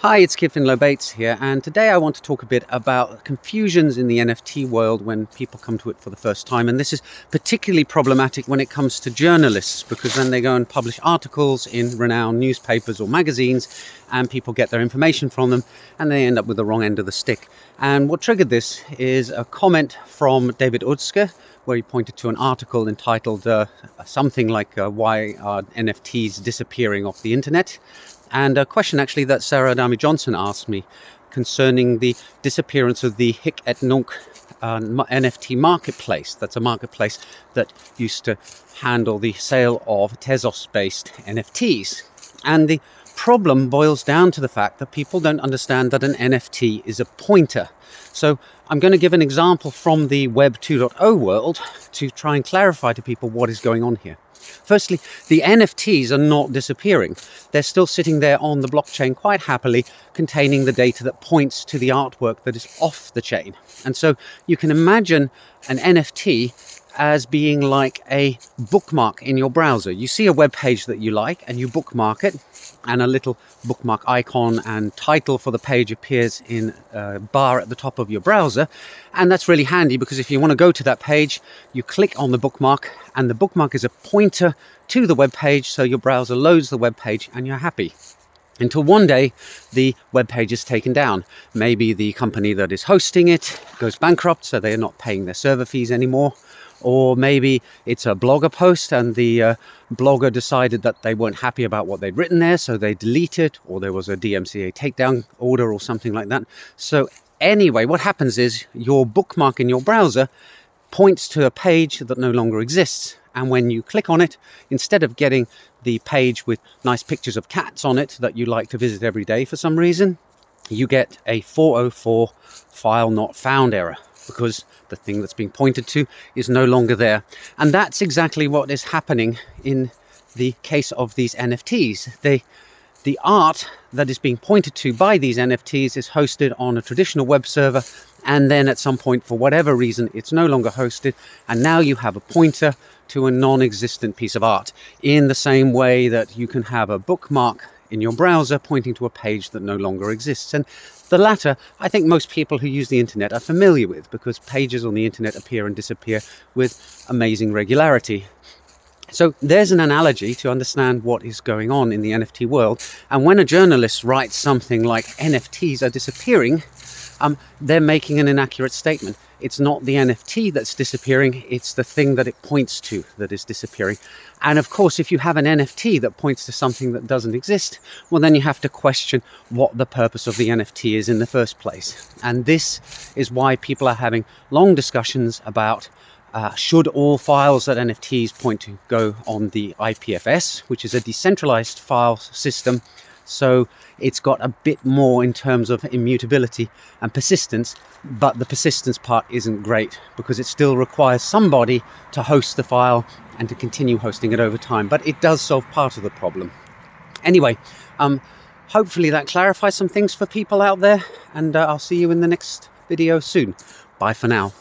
Hi, it's Kit Finlow Bates here, and today I want to talk a bit about confusions in the NFT world when people come to it for the first time. And this is particularly problematic when it comes to journalists, because then they go and publish articles in renowned newspapers or magazines, and people get their information from them, and they end up with the wrong end of the stick. And what triggered this is a comment from David Utzke, where he pointed to an article entitled something like Why Are NFTs Disappearing Off the Internet? And a question actually that Sarah Adami Johnson asked me concerning the disappearance of the Hic et Nunc NFT marketplace. That's a marketplace that used to handle the sale of Tezos-based NFTs. And the problem boils down to the fact that people don't understand that an NFT is a pointer. So I'm going to give an example from the Web 2.0 world to try and clarify to people what is going on here. Firstly, the NFTs are not disappearing. They're still sitting there on the blockchain quite happily, containing the data that points to the artwork that is off the chain. And so you can imagine an NFT as being like a bookmark in your browser. You see a web page that you like and you bookmark it, and a little bookmark icon and title for the page appears in a bar at the top of your browser. And that's really handy because if you want to go to that page, you click on the bookmark, and the bookmark is a pointer to the web page, so your browser loads the web page and you're happy. Until one day the web page is taken down. Maybe the company that is hosting it goes bankrupt, so they're not paying their server fees anymore. Or maybe it's a blogger post and the blogger decided that they weren't happy about what they'd written there, so they delete it, or there was a DMCA takedown order or something like that. So anyway, what happens is your bookmark in your browser points to a page that no longer exists. And when you click on it, instead of getting the page with nice pictures of cats on it that you like to visit every day for some reason, you get a 404 file not found error, because the thing that's being pointed to is no longer there. And that's exactly what is happening in the case of these NFTs. The art that is being pointed to by these NFTs is hosted on a traditional web server, and then at some point, for whatever reason, it's no longer hosted, and now you have a pointer to a non-existent piece of art, in the same way that you can have a bookmark in your browser pointing to a page that no longer exists. And the latter, I think most people who use the internet are familiar with, because pages on the internet appear and disappear with amazing regularity. So there's an analogy to understand what is going on in the NFT world. And when a journalist writes something like NFTs are disappearing, they're making an inaccurate statement. It's not the NFT that's disappearing, it's the thing that it points to that is disappearing. And of course, if you have an NFT that points to something that doesn't exist, well, then you have to question what the purpose of the NFT is in the first place. And this is why people are having long discussions about should all files that NFTs point to go on the IPFS, which is a decentralized file system. So it's got a bit more in terms of immutability and persistence, but the persistence part isn't great because it still requires somebody to host the file and to continue hosting it over time. But it does solve part of the problem. Anyway, hopefully that clarifies some things for people out there, and I'll see you in the next video soon. Bye for now.